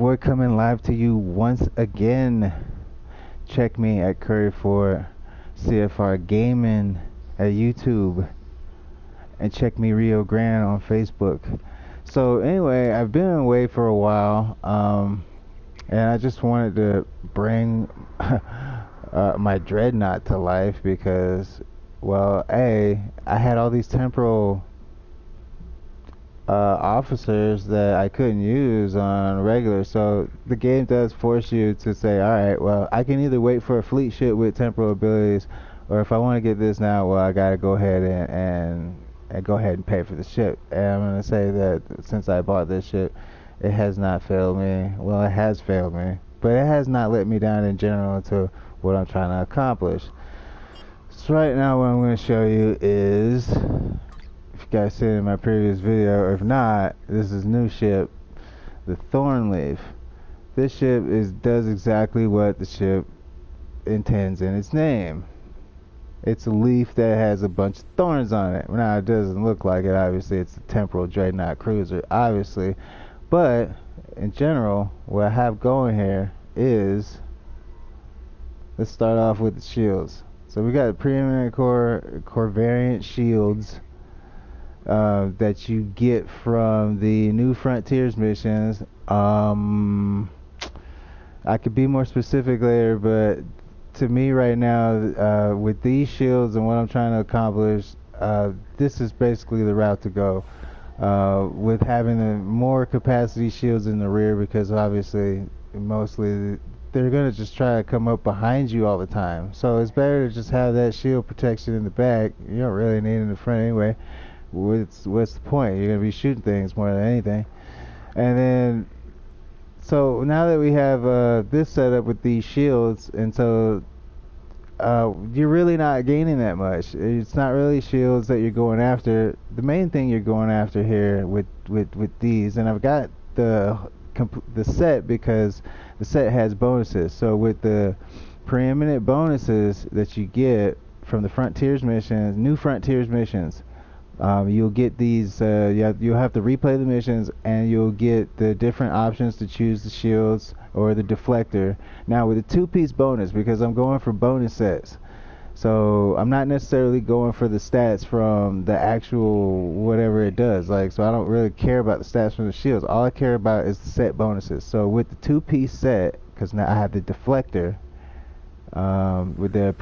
boy coming live to you once again. Check me at Curry4 CFR Gaming at YouTube, and check me Rio Grande on Facebook. So anyway, I've been away for a while, and I just wanted to bring my dreadnought to life because, well, I had all these temporal officers that I couldn't use on regular, so the game does force you to say, alright, well, I can either wait for a fleet ship with temporal abilities, or if I want to get this now, well, I gotta go ahead and go ahead and pay for the ship. And I'm gonna say that since I bought this ship, it has not failed me. Well, it has failed me, but it has not let me down in general to what I'm trying to accomplish. So right now what I'm going to show you is, if you guys seen in my previous video, or if not, this is new ship, the Thornleaf. This ship does exactly what the ship intends in its name. It's a leaf that has a bunch of thorns on it. Now it doesn't look like it, obviously it's a temporal dreadnought cruiser, obviously, but in general what I have going here is, let's start off with the shields. So we got preeminent core variant shields that you get from the New Frontiers missions. I could be more specific later, but to me right now, with these shields and what I'm trying to accomplish, this is basically the route to go. With having the more capacity shields in the rear, because obviously mostly they're gonna just try to come up behind you all the time. So it's better to just have that shield protection in the back. You don't really need it in the front anyway. What's the point? You're gonna be shooting things more than anything. And then, so now that we have this set up with these shields, and so you're really not gaining that much. It's not really shields that you're going after. The main thing you're going after here with these, and I've got the set because the set has bonuses. So with the preeminent bonuses that you get from the Frontiers missions, New Frontiers missions, you'll get these, you'll have to replay the missions, and you'll get the different options to choose the shields or the deflector. Now with the 2-piece bonus, because I'm going for bonus sets, so I'm not necessarily going for the stats from the actual whatever it does. Like, so I don't really care about the stats from the shields. All I care about is the set bonuses. So with the 2-piece set, because now I have the deflector, with the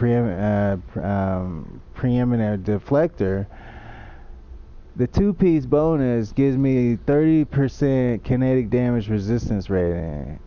preeminent deflector, the 2-piece bonus gives me 30% kinetic damage resistance rating.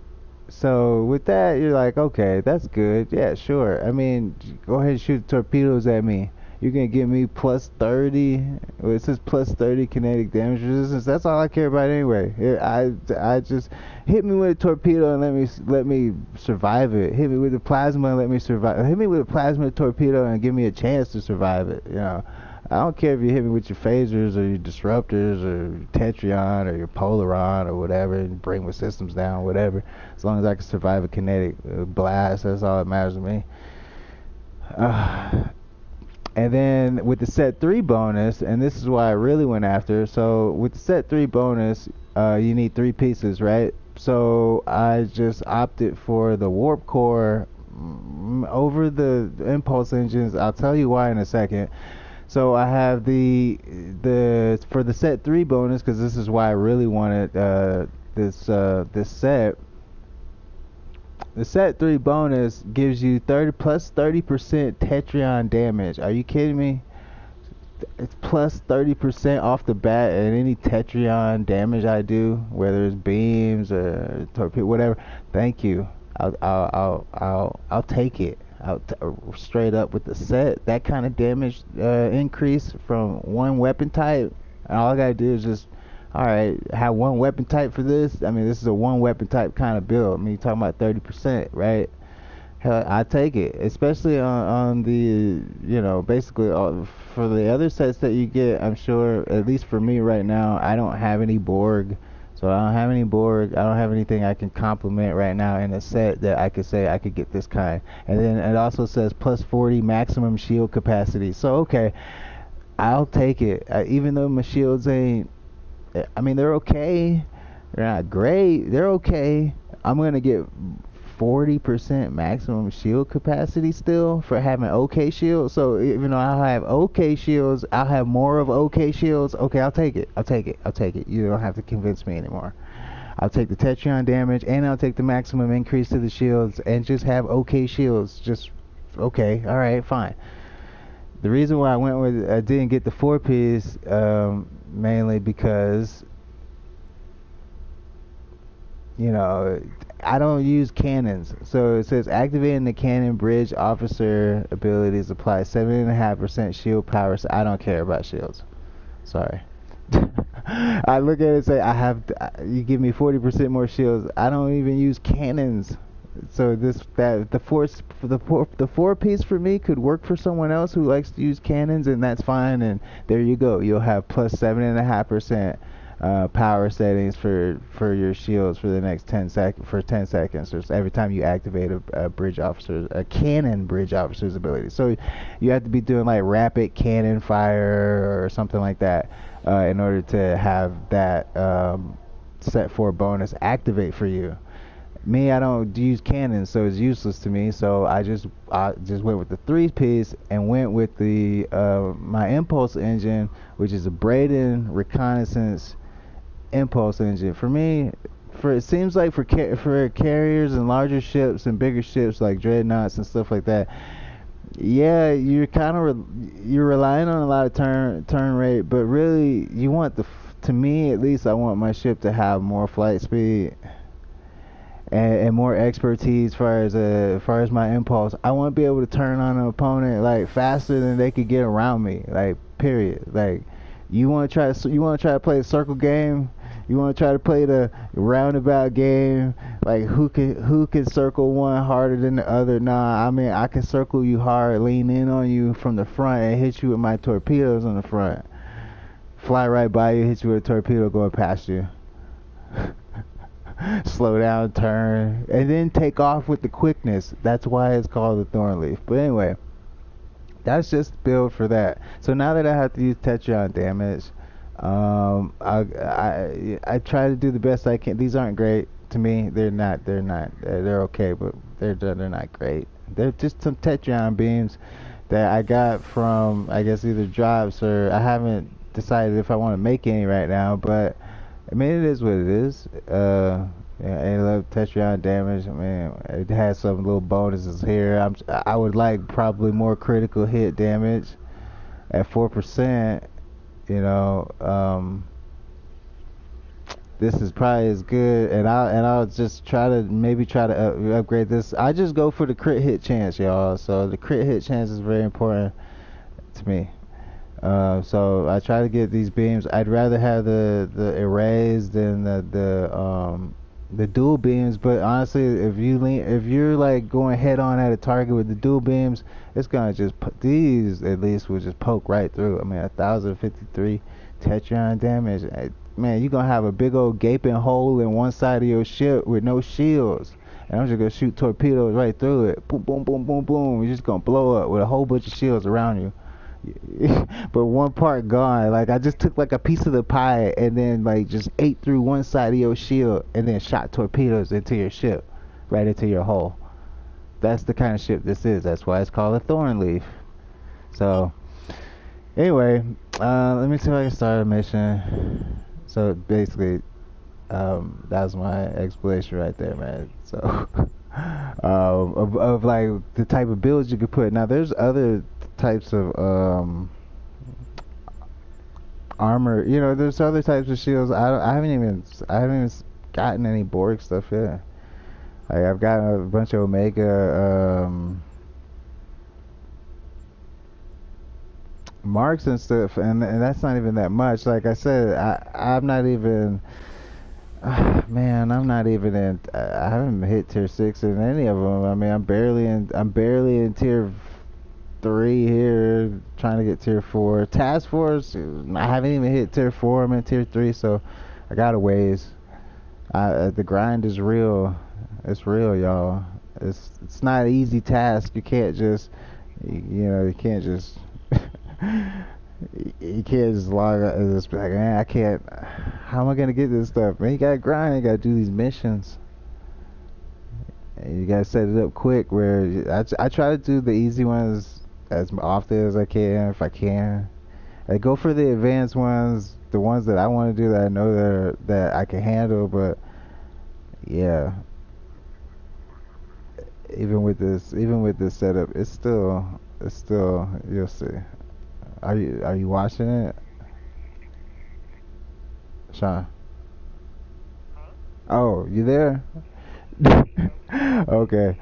So with that, you're like, okay, that's good. Yeah, sure. I mean, go ahead and shoot torpedoes at me. You're going to give me plus 30. Well, it says plus 30 kinetic damage resistance. That's all I care about anyway. I just hit me with a torpedo and let me survive it. Hit me with a plasma and let me survive. Hit me with a plasma torpedo and give me a chance to survive it. You know, I don't care if you hit me with your phasers or your disruptors or your Tetrion or your Polaron or whatever and bring my systems down, whatever. As long as I can survive a kinetic blast, that's all that matters to me. And then with the set 3 bonus, and this is why I really went after, so with the set 3 bonus, you need 3 pieces, right? So I just opted for the warp core over the impulse engines. I'll tell you why in a second. So I have the for the set 3 bonus, because this is why I really wanted this set. The set 3 bonus gives you 30% Tetrion damage. Are you kidding me? It's plus 30% off the bat at any Tetrion damage I do, whether it's beams or torpedo, whatever. Thank you. I'll take it. Straight up with the set, that kind of damage increase from one weapon type, and all I gotta do is just, alright, have one weapon type for this. I mean, this is a one weapon type kind of build. I mean, you're talking about 30%, right? Hell, I take it, especially on the, you know, basically for the other sets that you get. I'm sure, at least for me right now, I don't have any Borg. So I don't have any Borg. I don't have anything I can complement right now in a set that I could say I could get this kind. And then it also says plus 40 maximum shield capacity. So okay, I'll take it. Even though my shields ain't, I mean, they're okay. They're not great. They're okay. I'm gonna get 40% maximum shield capacity still for having OK shields. So even though I have OK shields, I'll have more of OK shields. Okay, I'll take it. I'll take it. I'll take it. You don't have to convince me anymore. I'll take the Tetrion damage, and I'll take the maximum increase to the shields, and just have OK shields. Just okay. All right, fine. The reason why I didn't get the 4-piece, mainly because, you know, I don't use cannons. So it says activating the cannon bridge officer abilities apply 7.5% shield power. So I don't care about shields. Sorry. I look at it and say, you give me 40% more shields. I don't even use cannons. So the 4-piece for me could work for someone else who likes to use cannons, and that's fine. And there you go. You'll have plus 7.5% power settings for your shields for the next 10 seconds, or every time you activate a cannon bridge officer's ability. So you have to be doing like rapid cannon fire or something like that in order to have that set 4 bonus activate for you. Me, I don't use cannons, so it's useless to me. So I just went with the 3-piece and went with the my impulse engine, which is a Braden reconnaissance impulse engine. For me, it seems like for carriers and larger ships and bigger ships like dreadnoughts and stuff like that, yeah, you're kind of you're relying on a lot of turn rate, but really you want to me at least, I want my ship to have more flight speed and more expertise as far as my impulse. I want to be able to turn on an opponent like faster than they could get around me. Like period. Like you want to try to play a circle game. You want to try to play the roundabout game. Like who can circle one harder than the other? Nah, I mean I can circle you hard, lean in on you from the front, and hit you with my torpedoes on the front. Fly right by you, hit you with a torpedo going past you. Slow down, turn, and then take off with the quickness. That's why it's called the Thornleaf. But anyway, that's just the build for that. So now that I have to use Tetrion damage, I try to do the best I can. These aren't great to me. They're not. They're okay, but they're not great. They're just some Tetrion beams that I got from, I guess, either drops, or I haven't decided if I want to make any right now, but I mean, it is what it is. I love Tetrion damage. I mean, it has some little bonuses here. I would like probably more critical hit damage at 4%. You know, this is probably as good, and I'll just try to upgrade this. I just go for the crit hit chance, y'all. So the crit hit chance is very important to me. So I try to get these beams. I'd rather have the arrays than the dual beams. But honestly, if you're like going head on at a target with the dual beams, it's gonna just these at least will just poke right through. I mean, 1,053 Tetrion damage. Man, you're gonna have a big old gaping hole in one side of your ship with no shields. And I'm just gonna shoot torpedoes right through it. Boom, boom, boom, boom, boom. You're just gonna blow up with a whole bunch of shields around you. But one part gone. Like I just took like a piece of the pie and then like just ate through one side of your shield and then shot torpedoes into your ship, right into your hull. That's the kind of ship this is. That's why it's called a Thornleaf. So anyway, let me see if I can start a mission. So basically, that was my explanation right there, man. So of like the type of builds you could put. Now there's other types of armor. You know, there's other types of shields. I haven't even gotten any Borg stuff yet. Like I've got a bunch of Omega marks and stuff, and that's not even that much. Like I said, I'm not even. Man, I'm not even in. I haven't hit tier 6 in any of them. I mean, I'm barely in tier 3 here, trying to get tier 4. Task Force, I haven't even hit tier 4. I'm in tier 3, so I got a ways. The grind is real. It's real, y'all. It's not an easy task. You can't just, you can't just. You can't just log out and just be like, man, I can't. How am I gonna get this stuff? Man, you gotta grind. You gotta do these missions. You gotta set it up quick. Where I try to do the easy ones as often as I can, if I can. I go for the advanced ones, the ones that I want to do that I know that I can handle. But yeah, even with this setup, it's still you'll see. Are you watching it, Sean? Oh, you there? Okay.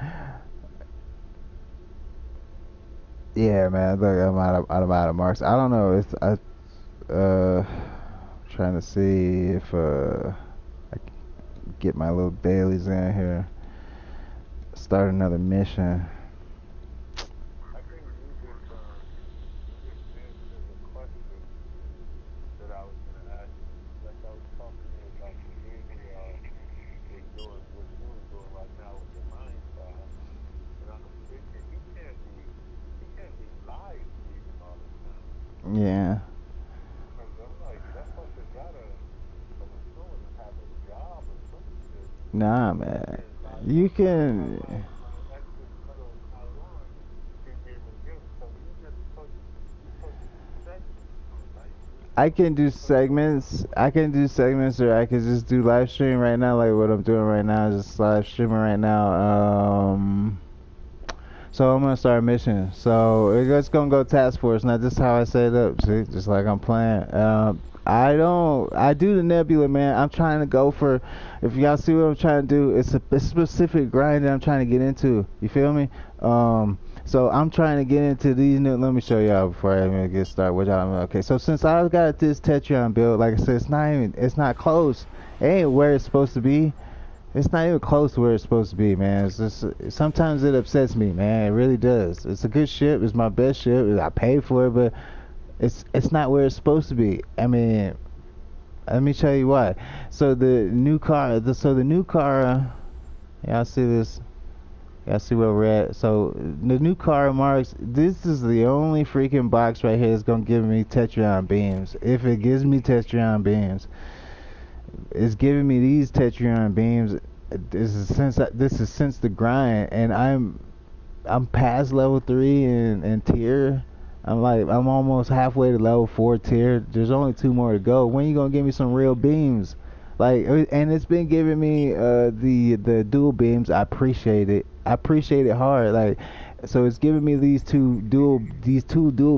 Yeah, man. Look, I'm out of marks. I don't know. Trying to see if I can get my little dailies in here. Start another mission. Yeah. Nah, man. You can. I can do segments. I can do segments, or I can just do live stream right now, like what I'm doing right now. Just live streaming right now. So I'm gonna start a mission. So it's gonna go task force. Now this is how I set it up. See, just like I'm playing. I don't. I do the nebula, man. I'm trying to go for. If y'all see what I'm trying to do, it's a specific grind that I'm trying to get into. You feel me? So I'm trying to get into these new. Let me show y'all before I even get started. With y'all. Okay. So since I've got this Tetrion build, like I said, it's not close. It ain't where it's supposed to be. It's not even close to where it's supposed to be, man. It's just sometimes it upsets me, man. It really does. It's a good ship. It's my best ship. I paid for it, but it's not where it's supposed to be. I mean, let me tell you why. So the new car. Y'all see this? Y'all see where we're at? So the new car marks. This is the only freaking box right here that's gonna give me Tetrion beams. If it gives me Tetrion beams. It's giving me these Tetrion beams. This is since the grind, and I'm past level 3 in tier. I'm almost halfway to level 4 tier. There's only 2 more to go. When you gonna give me some real beams? Like, and it's been giving me the dual beams. I appreciate it. I appreciate it hard. Like, so it's giving me these two dual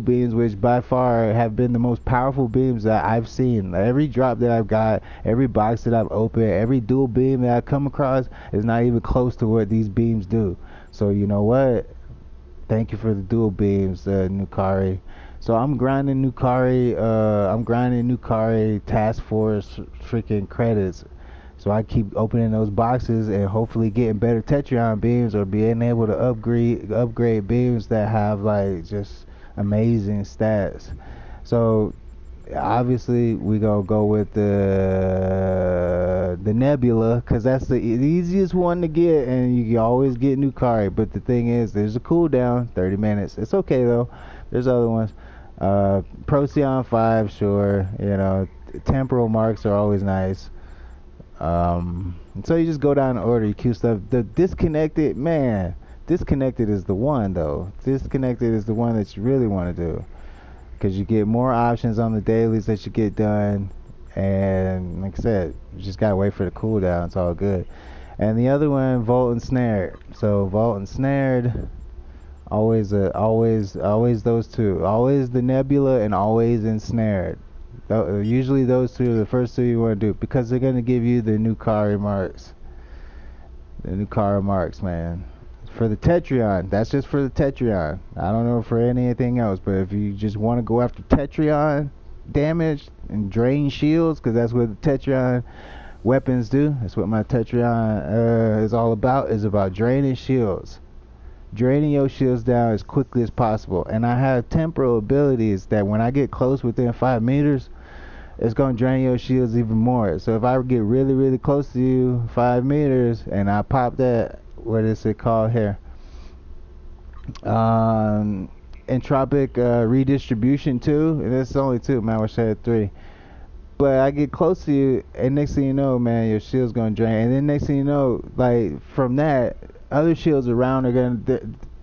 beams, which by far have been the most powerful beams that I've seen. Like, every drop that I've got, every box that I've opened, every dual beam that I've come across is not even close to what these beams do. So you know what? Thank you for the dual beams, Nukari. So I'm grinding Nukari. I'm grinding Nukari Task Force freaking credits. So I keep opening those boxes and hopefully getting better Tetrion beams, or being able to upgrade beams that have like just amazing stats. So obviously we gonna go with the Nebula, because that's the easiest one to get, and you can always get Nukari. But the thing is, there's a cooldown, 30 minutes. It's okay though. There's other ones. Procyon 5, sure. Temporal marks are always nice. So you just go down in order, you queue stuff. The disconnected, man, disconnected is the one though. Disconnected is the one that you really want to do, because you get more options on the dailies that you get done, and like I said, you just gotta wait for the cooldown. It's all good. And the other one, Vault and Snared. So Vault and Snared, always those two. Always the Nebula and always Ensnared. Usually those two are the first two you want to do, because they're going to give you the new Kari marks. The new Kari marks, man. For the Tetrion, that's just for the Tetrion. I don't know for anything else, but if you just want to go after Tetrion damage and drain shields, because that's what the Tetrion weapons do. That's what my Tetrion is all about, is about draining shields. Draining your shields down as quickly as possible. And I have temporal abilities that when I get close within 5 meters, it's going to drain your shields even more. So if I get really, really close to you, 5 meters, and I pop that, what is it called here? Entropic redistribution 2. And it's only 2, man. I wish I had 3. But I get close to you, and next thing you know, man, your shield's going to drain. And then next thing you know, like, from that, other shields around are gonna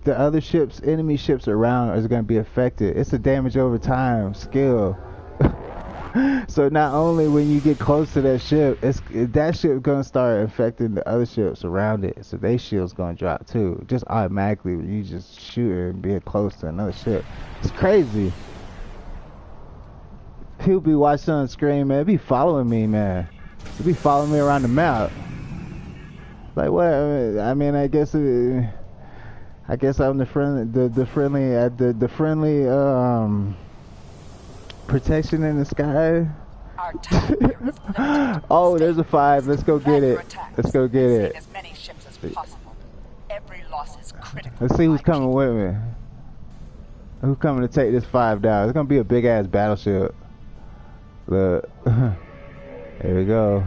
the other ships, enemy ships around is gonna be affected. It's a damage over time skill. So not only when you get close to that ship, that ship gonna start affecting the other ships around it. So their shield's gonna drop too, just automatically when you just shoot it and being close to another ship. It's crazy. He'll be watching on screen, man. Be following me, man. He'll be following me around the map. Like what? I mean, I guess I'm the friendly protection in the sky. Oh, there's a 5. Let's go get it. Let's go get it. As many ships as possible. Every loss is critical. Let's see who's coming with me. Who's coming to take this 5 down? It's gonna be a big ass battleship. Look. There we go.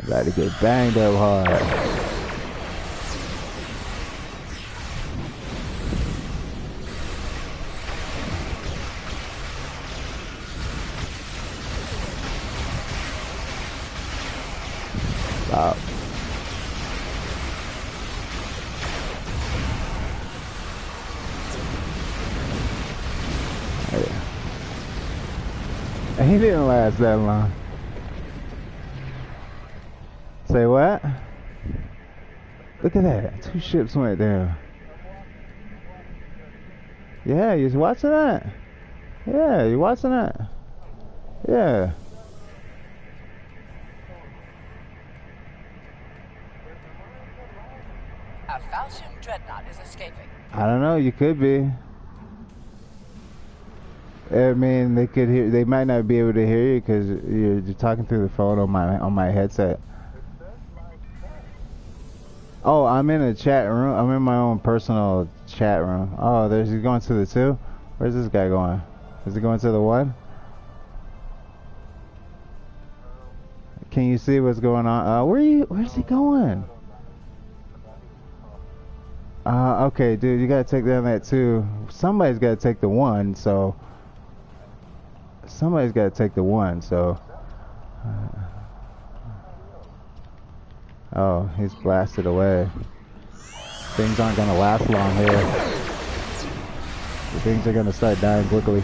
About to get banged up hard. Stop. He didn't last that long. Say what? Look at that. 2 ships went down. Yeah, you watching that? Yeah, you watching that? Yeah. A Falchion dreadnought is escaping. I don't know. You could be. I mean, they could hear. They might not be able to hear you because you're talking through the phone on my headset. Oh, I'm in a chat room. I'm in my own personal chat room. Oh, he's going to the 2. Where's this guy going? Is he going to the 1? Can you see what's going on? Where's he going? Okay, dude, you gotta take down that 2. Somebody's gotta take the 1, so. Somebody's gotta take the 1, so. Oh, he's blasted away. Things aren't gonna last long here. Things are gonna start dying quickly.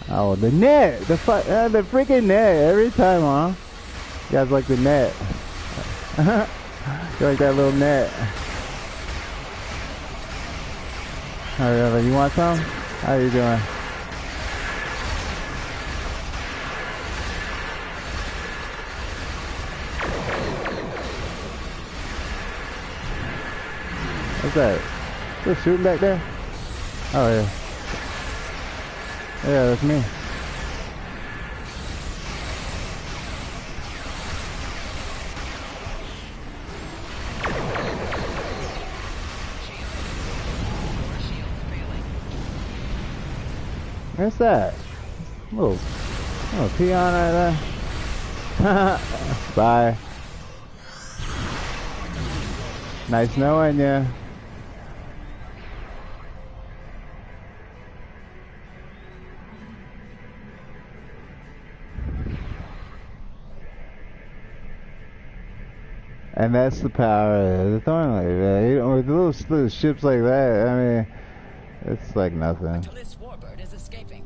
Oh, the net! The freaking net! Every time, huh? You guys like the net. You like that little net. Alright, you want some? How you doing? What's that? They're shooting back there? Oh yeah. Yeah, that's me. What's that? Little peon right there. Bye. Nice knowing ya. And that's the power of the Thornley, man. You know, with little ships like that, I mean, it's like nothing. Warbird is escaping.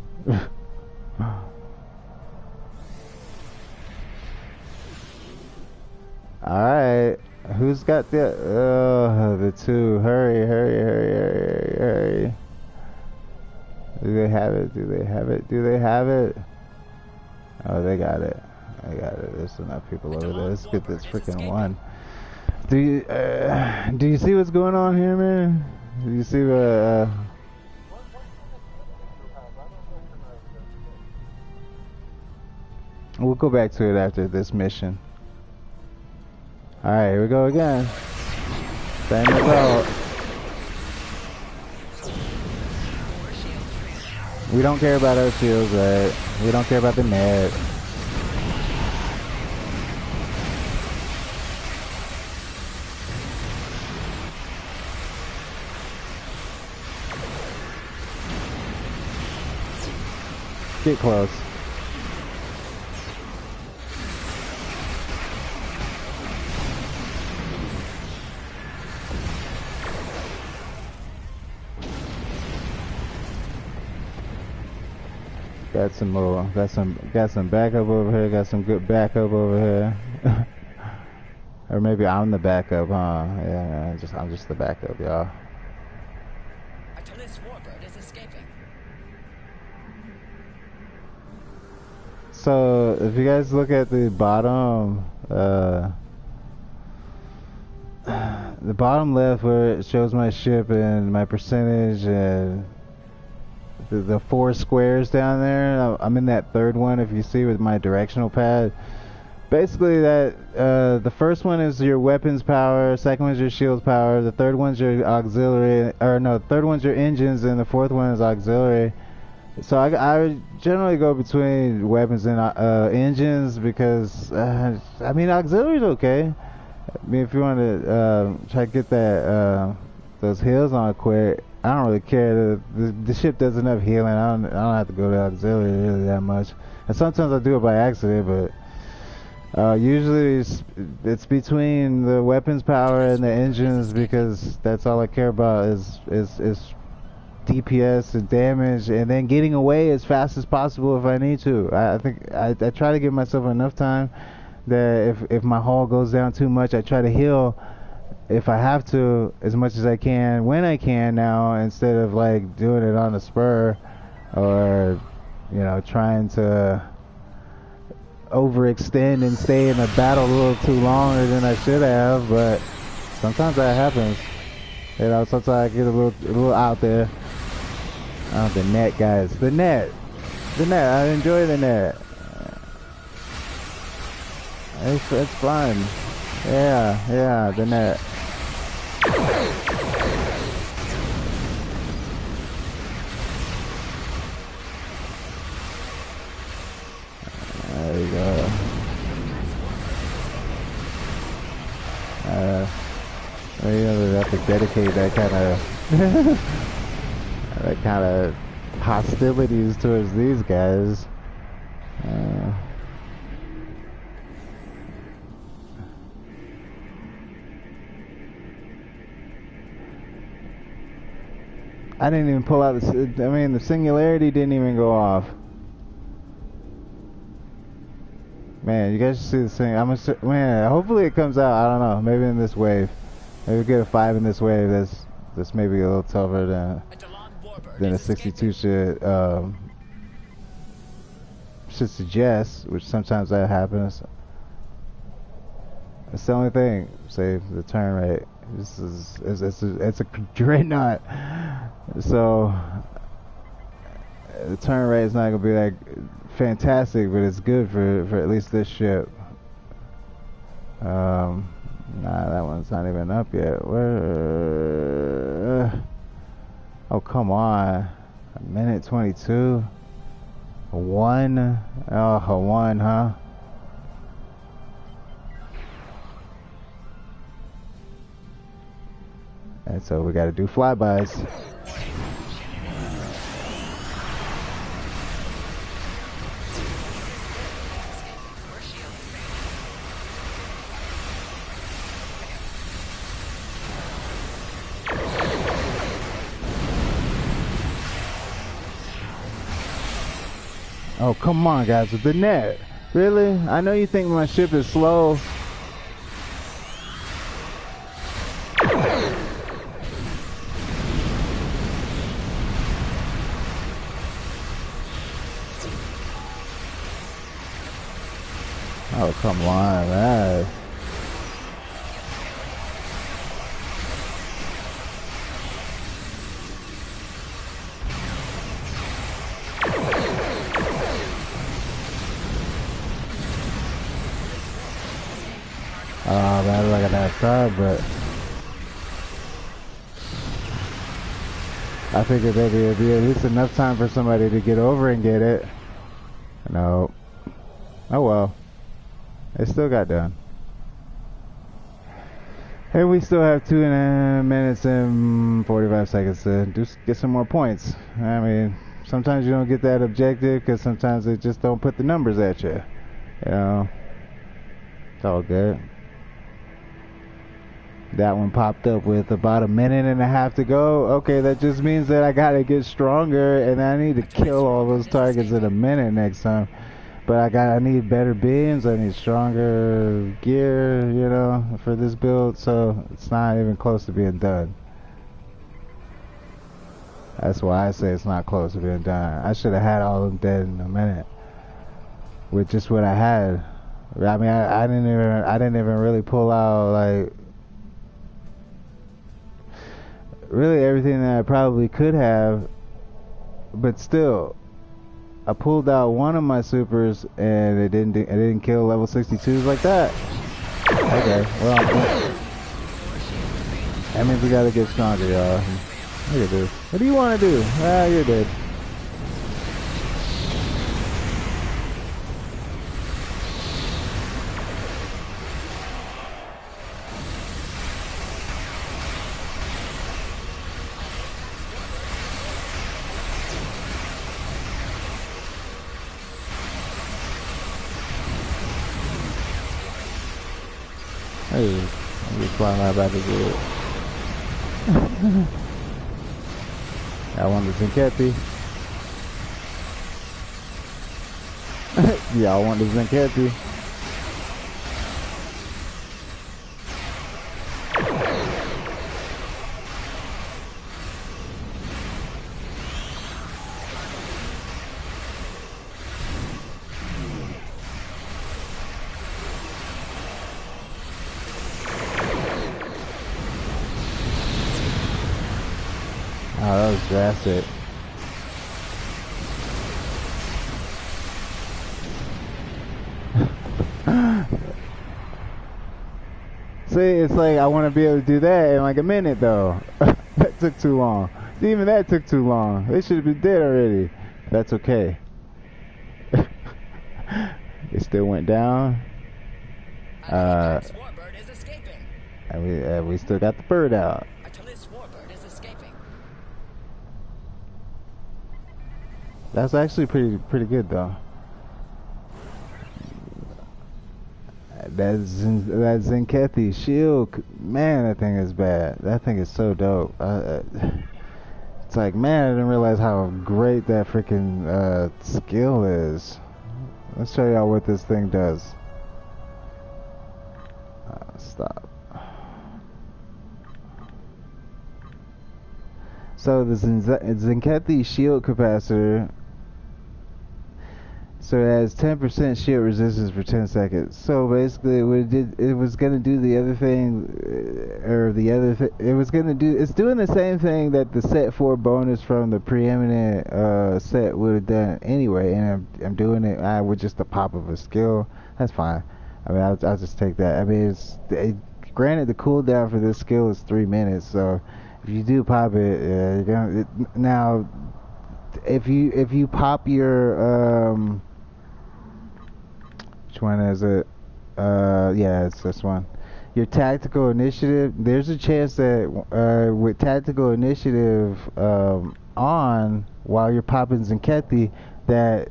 Alright. Who's got the 2? Hurry. Do they have it? Do they have it? Oh, they got it. There's enough people over there. Let's get this freaking 1. Do you see what's going on here, man? Do you see the We'll go back to it after this mission. Alright, here we go again. Same result. We don't care about our shields, right? We don't care about the net. Get close. Got some more. Got some backup over here. Got some good backup over here. Or maybe I'm the backup, huh? Yeah, I'm just the backup, y'all. This warbird is escaping. So if you guys look at the bottom, the bottom left where it shows my ship and my percentage and the 4 squares down there, I'm in that third one. If you see with my directional pad, basically that the first one is your weapons power, second one's your shields power, the third one's your auxiliary, or no, the third one's your engines, and the fourth one is auxiliary. So I generally go between weapons and engines because I mean auxiliary's okay. I mean if you want to try to get that those heals on quick, I don't really care. The ship does enough healing. I don't have to go to auxiliary really that much. And sometimes I do it by accident, but usually it's between the weapons power and the engines because that's all I care about is DPS and damage, and then getting away as fast as possible if I need to. I think I try to give myself enough time that if my hull goes down too much, I try to heal if I have to as much as I can when I can now, instead of like doing it on the spur or trying to overextend and stay in a battle a little too longer than I should have. But sometimes that happens. Sometimes I get a little out there. Oh, the net, guys. The net. I enjoy the net. It's fun. Yeah, the net. There you go. You have to dedicate that kind of hostilities towards these guys. I didn't even pull out the singularity didn't even go off. Man, you guys should see this thing. Man, hopefully it comes out. I don't know. Maybe in this wave. Maybe we get a 5 in this wave. That's maybe a little tougher than a 62 should suggest, which sometimes that happens. That's the only thing. Save the turn rate. It's a dreadnought, so the turn rate is not gonna be like fantastic, but it's good for at least this ship. Nah, that one's not even up yet. Where? Oh, come on. A minute 22. A 1. Oh, a 1, huh? And so we gotta do flybys. Oh, come on, guys, with the net. Really? I know you think my ship is slow. Oh, come on, man. Oh, man, look at that side, but I figured maybe it'd be at least enough time for somebody to get over and get it. No. Oh well. It still got done. And we still have 2.5 minutes and 45 seconds to get some more points. I mean, Sometimes you don't get that objective because sometimes they just don't put the numbers at you. You know, it's all good. That one popped up with about a minute and a half to go. Okay, that just means that I gotta get stronger and I need to kill all those targets in a minute next time. But I need better beams, I need stronger gear, you know, for this build, so it's not even close to being done. That's why I say it's not close to being done. I should have had all of them dead in a minute. With just what I had. I mean, I didn't even really pull out, like, really everything that I probably could have, but still, I pulled out one of my supers and it didn't kill level 62s like that. Okay, well, that means we gotta get stronger, y'all. Look at this. What do you want to do? Ah, you're dead. Hey, I'm just flying right back to good. I want the Zinketti. Yeah, I want the Zinketti. Oh, that was drastic. See, it's like I want to be able to do that in like a minute though. That took too long. Even that took too long. They should have been dead already. That's okay. It still went down. And we still got the bird out. That's actually pretty good though. That Zinkethi shield, man, that thing is bad. That thing is so dope. It's like, man, I didn't realize how great that freaking skill is. Let's show y'all what this thing does. Stop. So the Zinkethi shield capacitor, so it has 10% shield resistance for 10 seconds. So basically what it did, it was going to do the other thing, it's doing the same thing that the set 4 bonus from the preeminent set would have done anyway, and I'm doing it with just the pop of a skill. That's fine. I mean, I'll just take that. I mean, granted the cooldown for this skill is 3 minutes, so if you do pop it, you're gonna, now if you pop your which one is it? Yeah, it's this one. Your tactical initiative. There's a chance that with tactical initiative on while you're popping Zinkethi, that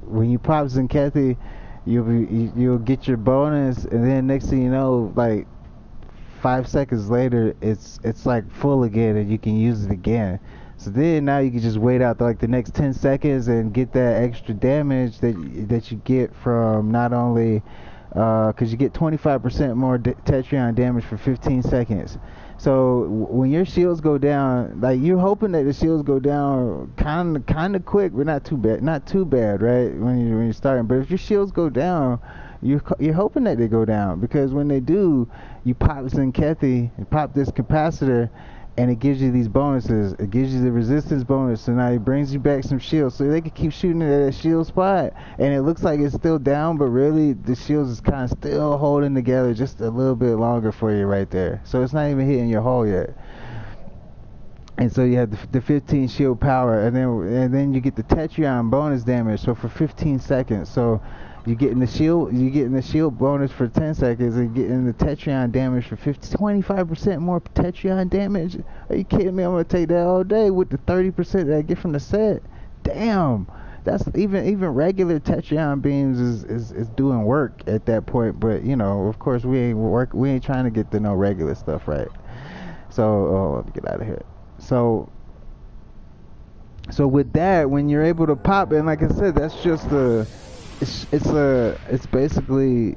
when you pop Zinkethi, you'll get your bonus, and then next thing you know, like 5 seconds later, it's like full again, and you can use it again. So then now you can just wait out like the next 10 seconds and get that extra damage that you get from not only because you get 25% more Tetrion damage for 15 seconds. So when your shields go down, like you're hoping that the shields go down kind of quick, but not too bad, right? When you're starting. But if your shields go down, you're hoping that they go down, because when they do, you pop Zinkethi, you pop this capacitor, and it gives you these bonuses. It gives you the resistance bonus, so now it brings you back some shields, so they can keep shooting it at that shield spot, and it looks like it's still down, but really the shields is kind of still holding together just a little bit longer for you right there. So it's not even hitting your hull yet. And so you have the 15 shield power, and then you get the Tetrion bonus damage, so for 15 seconds. So you're getting the shield bonus for 10 seconds, and getting the Tetrion damage for 25% more Tetrion damage. Are you kidding me? I'm gonna take that all day with the 30% that I get from the set. damn, that's even regular Tetrion beams is doing work at that point. But you know, of course, we ain't trying to get the no regular stuff right. So let me get out of here. So with that, when you're able to pop, and like I said, that's just it's basically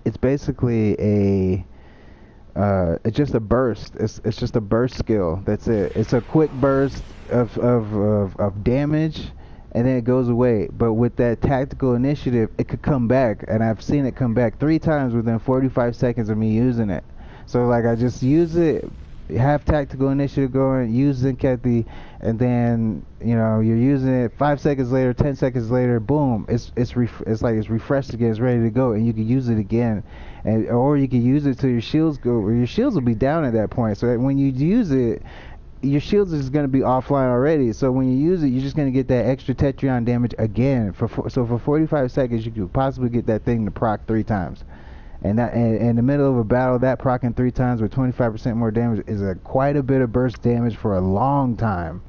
it's basically it's just a burst. It's just a burst skill. That's it. It's a quick burst of damage, and then it goes away. But with that tactical initiative, it could come back, and I've seen it come back 3 times within 45 seconds of me using it. So like I just use it, have tactical initiative going, use Kenpatchi, and then you know you're using it 5 seconds later, 10 seconds later, boom, it's like it's refreshed again, it's ready to go, and you can use it again, and or you can use it till your shields go, or your shields will be down at that point. So that when you use it, your shields is going to be offline already. So when you use it, you're just going to get that extra Tetrion damage again. So for 45 seconds, you could possibly get that thing to proc 3 times. And that in the middle of a battle, that proccing 3 times with 25% more damage is quite a bit of burst damage for a long time.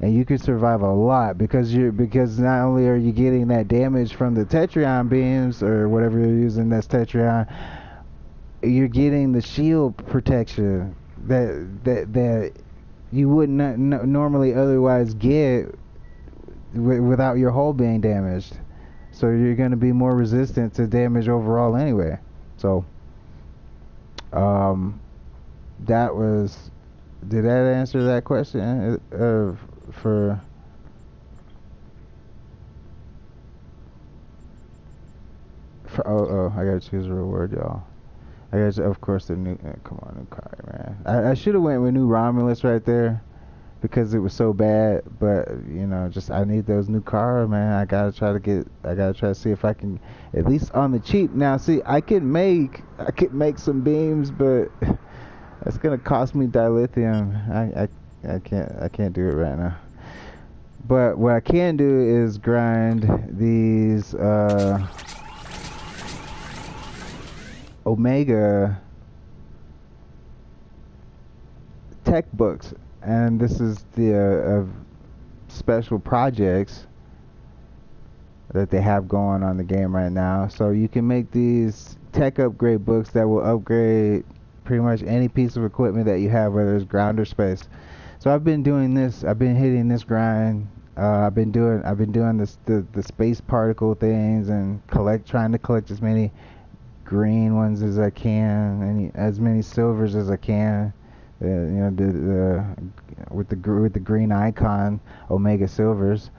And you can survive a lot because not only are you getting that damage from the Tetrion beams or whatever you're using that's Tetrion, you're getting the shield protection that you would not normally otherwise get without your hull being damaged. So you're going to be more resistant to damage overall anyway. So that was, did that answer that question for I gotta choose a reward, y'all. I guess, of course, the new, come on, new card, man. I should have went with new Romulus right there because it was so bad, but, you know, just, I need those new cars, man. I gotta try to see if I can, at least on the cheap. Now, see, I could make some beams, but that's gonna cost me dilithium. I can't do it right now. But what I can do is grind these, Omega tech books, and this is the special projects that they have going on the game right now. So you can make these tech upgrade books that will upgrade pretty much any piece of equipment that you have, whether it's ground or space. So I've been doing this. I've been hitting this grind. I've been doing this the space particle things and trying to collect as many green ones as I can, and as many silvers as I can. You know, with the green icon, Omega silvers.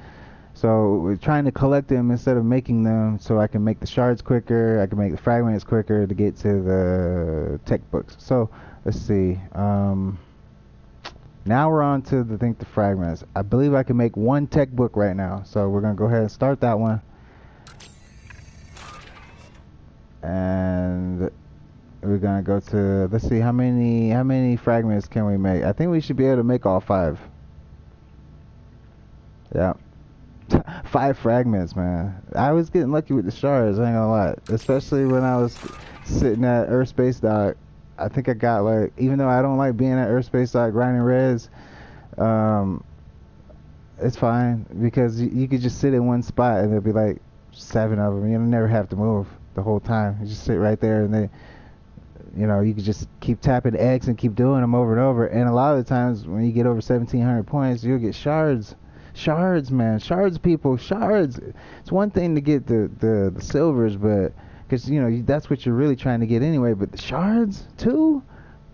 So we're trying to collect them instead of making them, so I can make the shards quicker. I can make the fragments quicker to get to the tech books. So let's see. Now we're on to the fragments. I believe I can make 1 tech book right now. So we're gonna go ahead and start that one. And we're gonna go to, let's see, how many fragments can we make? I think we should be able to make all 5. Yeah. 5 fragments, man. I was getting lucky with the shards, I ain't gonna lie. Especially when I was sitting at Earth Space Dock. I think I got, like, even though I don't like being at Earth Space Dock grinding reds, it's fine because you could just sit in one spot and there'll be like 7 of them. You never have to move the whole time. You just sit right there, and then, you know, you can just keep tapping X and keep doing them over and over. And a lot of the times when you get over 1,700 points, you'll get shards. Shards, man. Shards, people. Shards. It's one thing to get the silvers, but because, you know, that's what you're really trying to get anyway. But the shards too?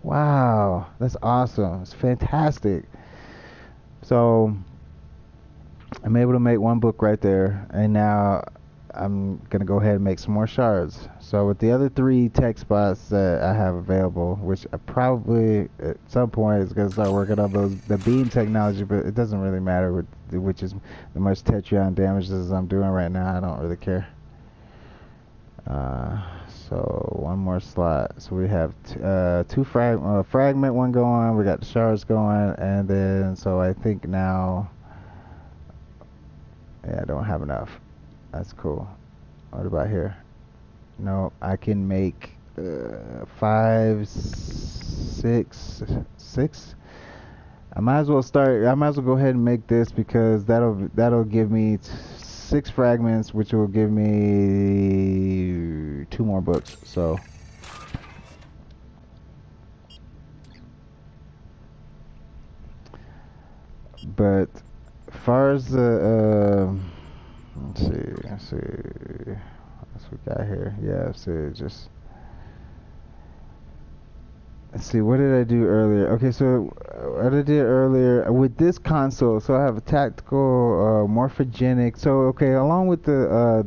Wow. That's awesome. It's fantastic. So I'm able to make 1 book right there, and now I'm going to go ahead and make some more shards. So with the other 3 tech spots that I have available, which I probably at some point is going to start working on the beam technology, but it doesn't really matter which is the much Tetrion damage as I'm doing right now. I don't really care. So 1 more slot. So we have 2 fragment 1 going, we got the shards going, and then so I think now, yeah, I don't have enough. That's cool. What about here? No, I can make 5, 6. I might as well start. I might as well go ahead and make this because that'll give me 6 fragments, which will give me 2 more books. So, but as far as the let's see, what's we got here? Yeah, so just. Let's see, what did I do earlier? Okay, so what I did earlier with this console, so I have a tactical, morphogenic. So okay, along with the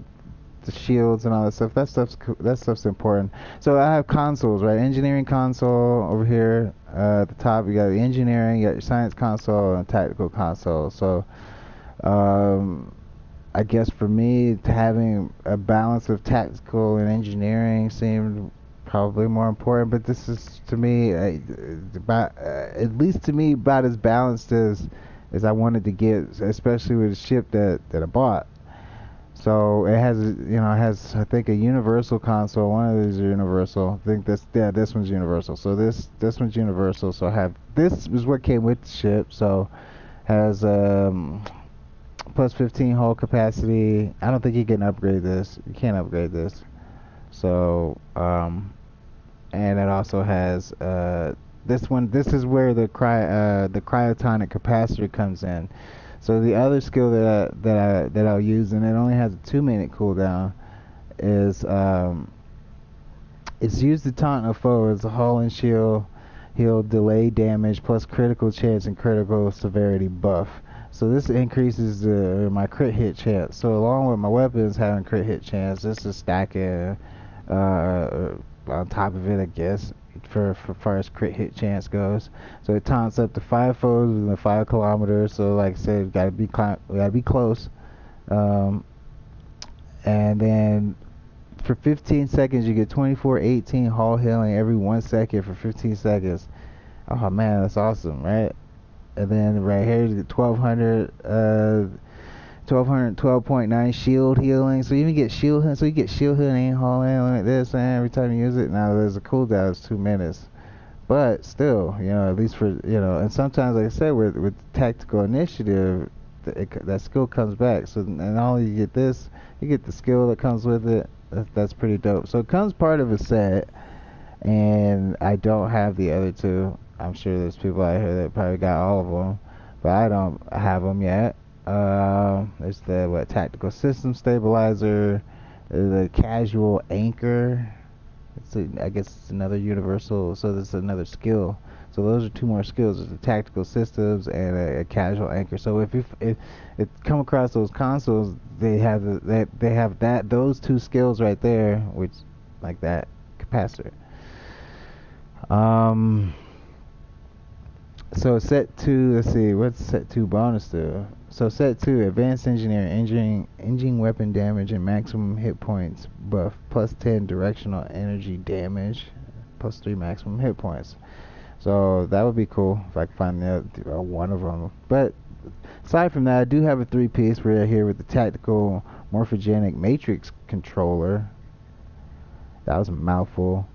shields and all that stuff, that stuff's important. So I have consoles, right? Engineering console over here at the top. You got the engineering, you got your science console, and tactical console. So I guess for me, having a balance of tactical and engineering seemed probably more important, but this is to me about at least to me about as balanced as I wanted to get, especially with the ship that I bought. So it has it has I think a universal console. One of these are universal. I think this one's universal. So this one's universal. So I have this is what came with the ship. So has plus 15 hull capacity. I don't think you can upgrade this. You can't upgrade this. So and it also has this one. This is where the cryotonic capacitor comes in. So the other skill that I'll use, and it only has a 2-minute cooldown, is it's used to taunt a foe as a hull and shield. He'll delay damage plus critical chance and critical severity buff. So this increases my crit hit chance. So along with my weapons having crit hit chance, this is stacking on top of it, I guess, for far as crit hit chance goes. So it taunts up to 5 foes within 5 kilometers. So like I said, gotta be close. And then for 15 seconds, you get 24/18 hull healing every 1 second for 15 seconds. Oh man, that's awesome, right? And then right here, you get 1212.9 shield healing. So you even get shield healing. So you get shield healing and hull healing like this, and every time you use it. Now there's a cooldown, it's 2 minutes. But still, at least for, and sometimes, like I said, with tactical initiative, that skill comes back. So not only you get this, you get the skill that comes with it. That's pretty dope. So it comes part of a set, and I don't have the other two. I'm sure there's people out here that probably got all of them, but I don't have them yet. There's the tactical system stabilizer, the casual anchor. I guess it's another universal. So there's another skill. So those are 2 more skills: there's the tactical systems and a casual anchor. So if it come across those consoles, they have those 2 skills right there, which like that capacitor. So set 2, let's see, what's set 2 bonus do? So set 2, advanced engineering, engine weapon damage and maximum hit points buff, plus 10 directional energy damage, plus 3 maximum hit points. So that would be cool if I could find one of them. But aside from that, I do have a 3-piece right here with the tactical morphogenic matrix controller. That was a mouthful.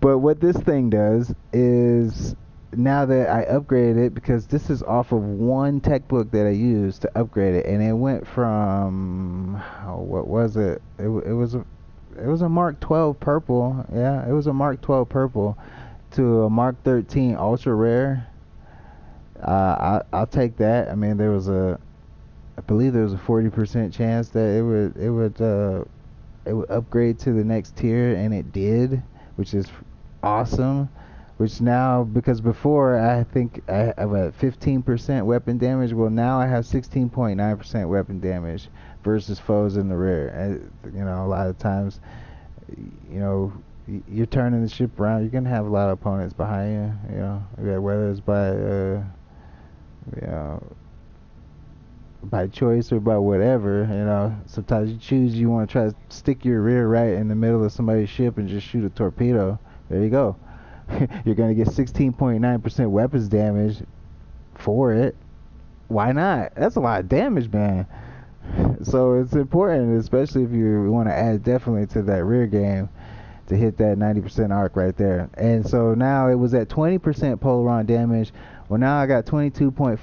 But what this thing does is, now that I upgraded it, because this is off of one tech book that I used to upgrade it, and it went from what was it? It was a Mark 12 purple. Yeah, it was a Mark 12 purple to a Mark 13 ultra rare. I'll take that. I mean, I believe there was a 40% chance that it would upgrade to the next tier, and it did, which is awesome. Which now, because before I think I have a 15% weapon damage, well now I have 16.9% weapon damage versus foes in the rear. A lot of times, you're turning the ship around, you're gonna have a lot of opponents behind you. Whether it's by choice or by whatever. Sometimes you want to try to stick your rear right in the middle of somebody's ship and just shoot a torpedo. There you go. You're going to get 16.9% weapons damage for it. Why not? That's a lot of damage, man. So it's important, especially if you want to add definitely to that rear game, to hit that 90% arc right there. And so now it was at 20% polaron damage. Well, now I got 22.5%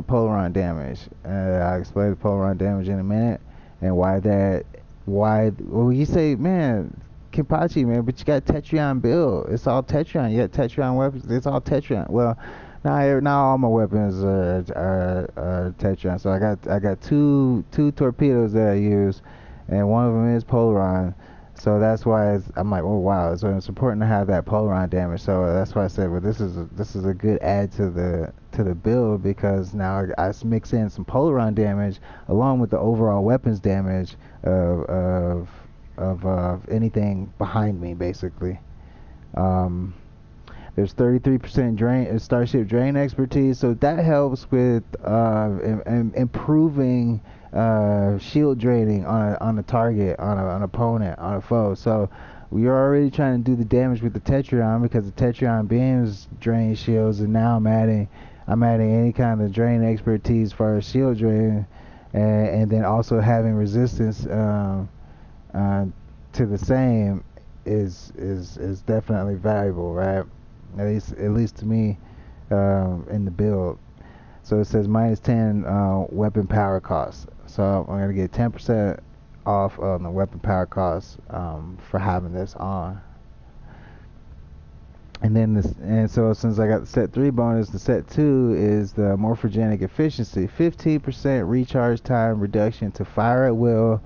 polaron damage. I'll explain the polaron damage in a minute and well, you say, man, Kenpatchi, man, but you got Tetrion build. It's all Tetrion. You got Tetrion weapons. It's all Tetrion. Well, now all my weapons are Tetrion. So I got two torpedoes that I use, and one of them is polaron. So that's why I'm like, oh wow. So it's important to have that polaron damage. So that's why I said, well, this is a good add to the build, because now I mix in some polaron damage along with the overall weapons damage of anything behind me, basically. There's 33% starship drain expertise, so that helps with improving shield draining on a target, on an opponent, on a foe. So we are already trying to do the damage with the Tetrion, because the Tetrion beams drain shields, and now I'm adding any kind of drain expertise for shield drain, and then also having resistance to the same is definitely valuable, right? At least to me, in the build. So it says -10 weapon power cost. So I'm gonna get 10% off on the weapon power cost for having this on. And so since I got the set 3 bonus, the set 2 is the morphogenic efficiency, 15% recharge time reduction to fire at will,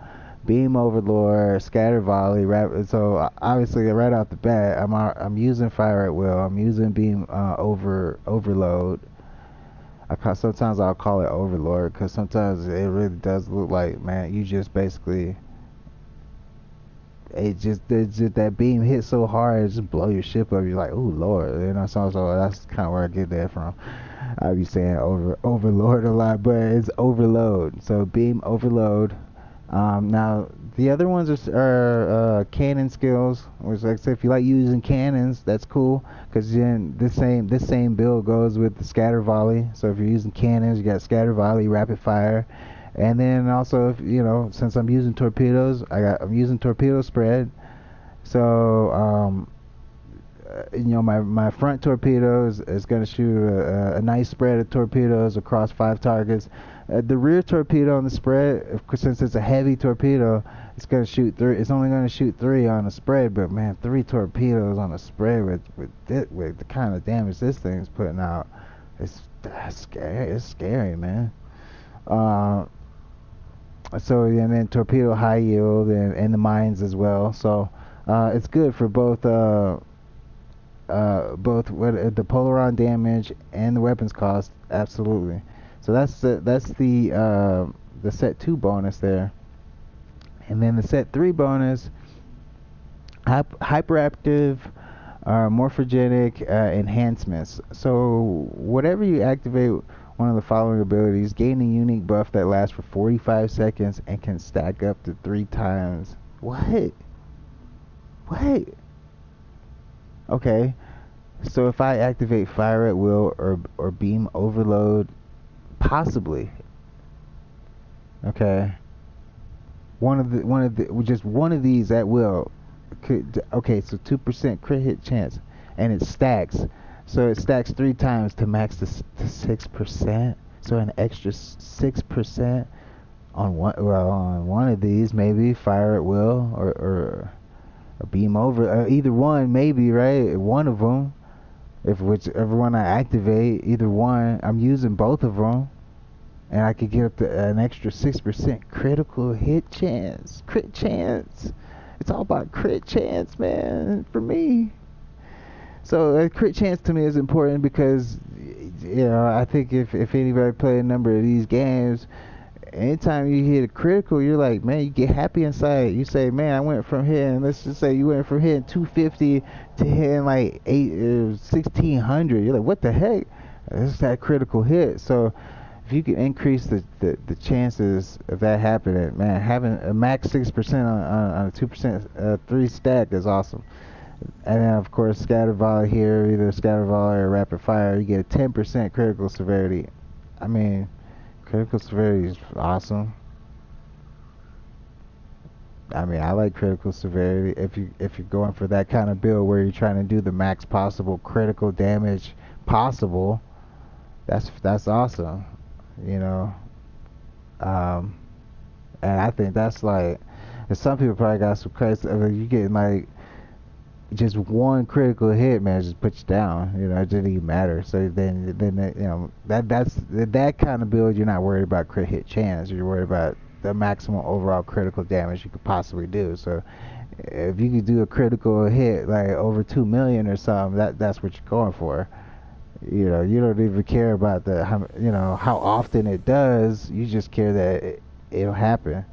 beam overlord, scatter volley. So obviously right off the bat, I'm using fire at will. I'm using beam overload. Sometimes I'll call it overlord, because sometimes it really does look like, man, you just basically, it's just that beam hit so hard, it just blow your ship up. You're like, oh lord, you know. So that's kind of where I get that from. I be saying overlord a lot, but it's overload. So beam overload. Now the other ones are cannon skills, which, like I said, if you like using cannons, that's cool, because then this same build goes with the scatter volley. So if you're using cannons, you got scatter volley, rapid fire, and then also, if, you know, since I'm using torpedoes, I'm using torpedo spread. So you know, my front torpedo is going to shoot a nice spread of torpedoes across 5 targets. The rear torpedo on the spread, since it's a heavy torpedo, it's going to shoot 3. It's only going to shoot 3 on the spread, but man, 3 torpedoes on a spread with the kind of damage this thing's putting out, that's scary. It's scary, man. So and then torpedo high yield and the mines as well. So it's good for both the polaron damage and the weapons cost, absolutely. So that's the set 2 bonus there. And then the set 3 bonus, hyperactive morphogenic enhancements. So whatever you activate one of the following abilities, gain a unique buff that lasts for 45 seconds and can stack up to 3 times. What? Okay. So if I activate fire at will or beam overload, possibly. Okay. Just one of these at will could. Okay, so 2% crit hit chance, and it stacks. So it stacks 3 times to max to 6%. So an extra 6% on one of these, maybe fire at will or beam over. Either one, maybe, right? One of them. Whichever one I activate, either one, I'm using both of them, and I could get up to an extra 6% critical hit chance. Crit chance. It's all about crit chance, man, for me. So a crit chance to me is important because, you know, I think if anybody play a number of these games, anytime you hit a critical, you're like, man, you get happy inside. You say, man, I went from hitting, let's just say you went from hitting 250 to hitting like 1600. You're like, what the heck? It's that critical hit. So if you can increase the chances of that happening, man, having a max 6% on a 2% 3 stack is awesome. And then of course scatter volley here, either scatter volley or rapid fire, you get a 10% critical severity. I mean, critical severity is awesome. I mean, I like critical severity. If you're going for that kind of build where you're trying to do the max possible critical damage possible, that's awesome. You know, um, and I think that's like, and some people probably got some crazy. I mean, you get like just one critical hit, man, just puts you down. You know, it didn't even matter. So then you know that kind of build, you're not worried about crit hit chance. You're worried about the maximum overall critical damage you could possibly do. So if you could do a critical hit like over 2 million or something, that's what you're going for. You know, you don't even care about how often it does. You just care that it'll happen.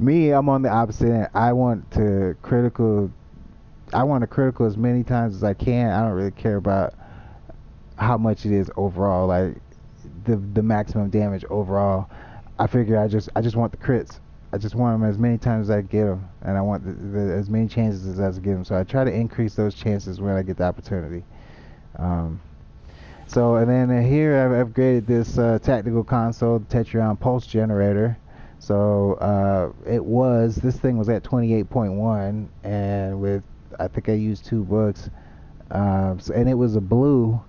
Me, I'm on the opposite end. I want to critical as many times as I can. I don't really care about how much it is overall, like the maximum damage overall. I figure I just want the crits. I just want them as many times as I get them, and I want as many chances as I get them. So I try to increase those chances when I get the opportunity. Um, so and then here I've upgraded this tactical console, the Tetrion Pulse Generator. So this thing was at 28.1, and with I think I used 2 books, and it was a blue,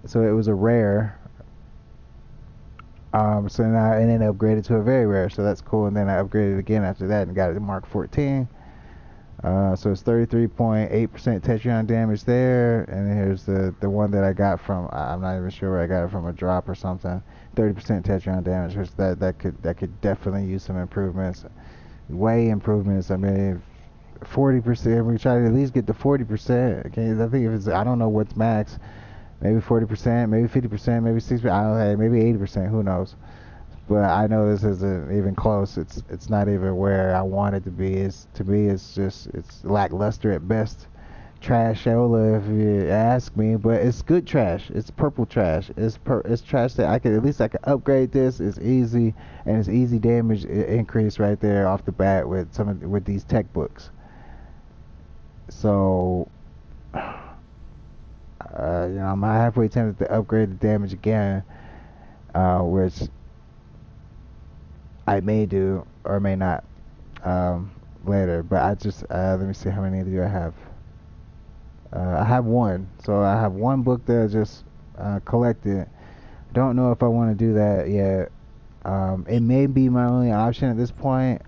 so it was a rare. So now and then upgraded to a very rare, so that's cool. And then I upgraded again after that and got it to Mark 14. So it's 33.8% Tetrion damage there, and here's the one that I got from, I'm not even sure where I got it from, a drop or something. 30% Tetrion damage, which that could definitely use some improvements, way improvements. I mean, 40%. We try to at least get to 40%. Okay, I think if it's, I don't know what's max. Maybe 40%, maybe 50%, maybe 60%. I don't know, maybe 80%. Who knows? But I know this isn't even close. It's not even where I want it to be. To me, it's lackluster at best. Trashola, if you ask me, but it's good trash. It's purple trash. It's trash that I could upgrade this. It's easy, and it's easy damage increase right there off the bat with these tech books. So, I'm halfway tempted to upgrade the damage again, which I may do or may not later. But let me see, how many do I have? I have one. So I have one book that I just collected. Don't know if I want to do that yet. It may be my only option at this point,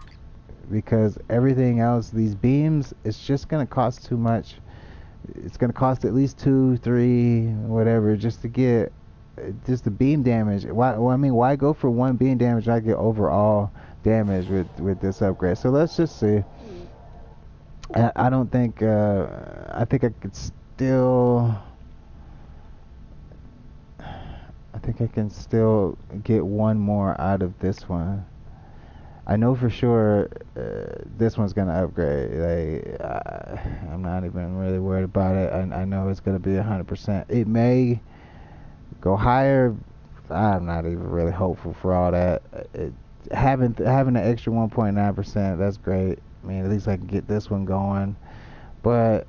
because everything else, these beams, it's just going to cost too much. It's going to cost at least 2, 3, whatever, just to get just the beam damage. Why go for one beam damage and I get overall damage with this upgrade? So let's just see. I don't think, I think I could still, I think I can still get one more out of this one. I know for sure this one's gonna upgrade. I'm not even really worried about it. I know it's gonna be 100%. It may go higher. I'm not even really hopeful for all that. Having an extra 1.9%, that's great. I mean, at least I can get this one going. But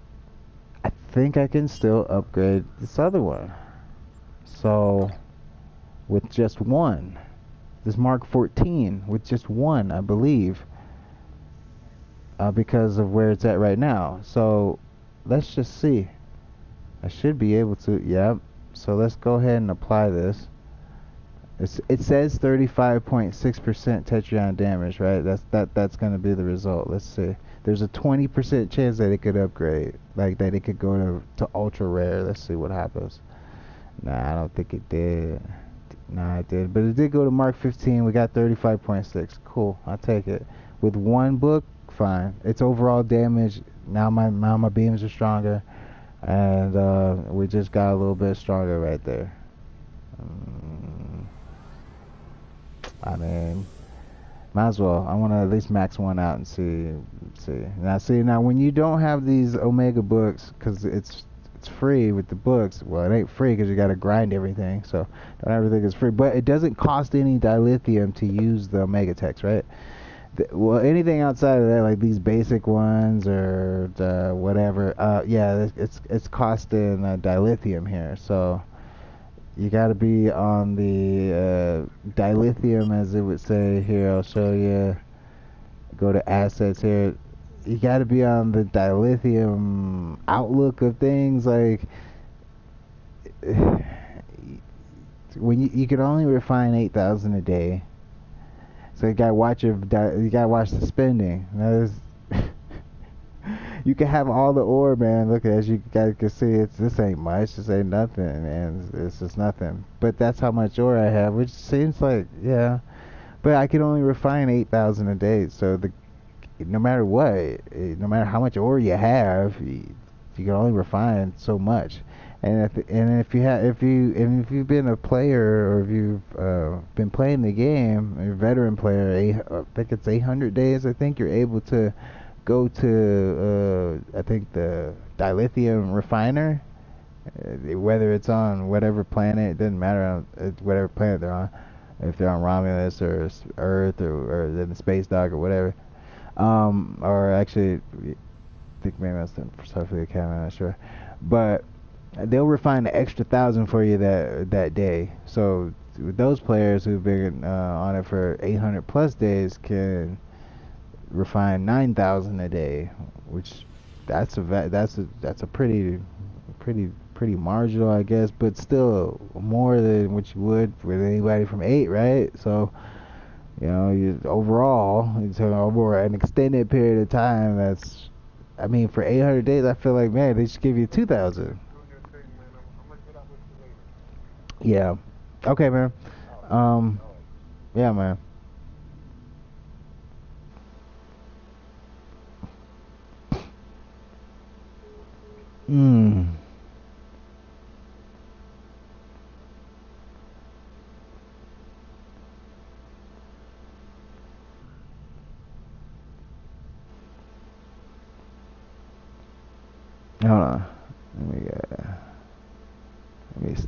I think I can still upgrade this other one. So with just one. This Mark 14 with just one, I believe, because of where it's at right now. So let's just see. I should be able to. Yep. So let's go ahead and apply this. It says 35.6% Tetrion damage, right? That's going to be the result. Let's see. There's a 20% chance that it could upgrade, like that it could go to ultra rare. Let's see what happens. Nah, I don't think it did. Nah, it did. But it did go to Mark 15. We got 35.6. Cool. I'll take it. With one book, fine. It's overall damage. Now my beams are stronger. And we just got a little bit stronger right there. I mean, might as well. I want to at least max one out and see. Now when you don't have these Omega books, because it's free with the books. Well, it ain't free because you got to grind everything. So not everything is free, but it doesn't cost any dilithium to use the Omega text, right? Well, anything outside of that, like these basic ones or whatever, yeah, it's costing dilithium here. So you got to be on the dilithium, as it would say here. I'll show you. go to assets here. You got to be on the dilithium outlook of things. Like when you can only refine 8,000 a day, so you gotta watch you gotta watch the spending. That is, you can have all the ore, man. Look, as you guys can see, this ain't much. This ain't nothing, man. It's just nothing. But that's how much ore I have, which seems like, yeah. But I can only refine 8,000 a day. So no matter what, no matter how much ore you have, you can only refine so much. And if you've been a player, or if you've been playing the game, a veteran player, I think it's 800 days. I think you're able to go to I think the dilithium refiner, whether it's on whatever planet, it doesn't matter on whatever planet they're on, if they're on Romulus or Earth or in the space dock or whatever. Or actually, I think maybe that's the Starfleet Academy. I'm not sure, but they'll refine the extra 1,000 for you that day. So those players who've been on it for 800 plus days can refine 9,000 a day, which that's a pretty marginal, I guess, but still more than what you would with anybody from 8, right? So overall, over an extended period of time, I mean, for 800 days, I feel like, man, they should give you 2,000. Yeah. Okay, man. Um, yeah, man. Hmm. Hold on. Let me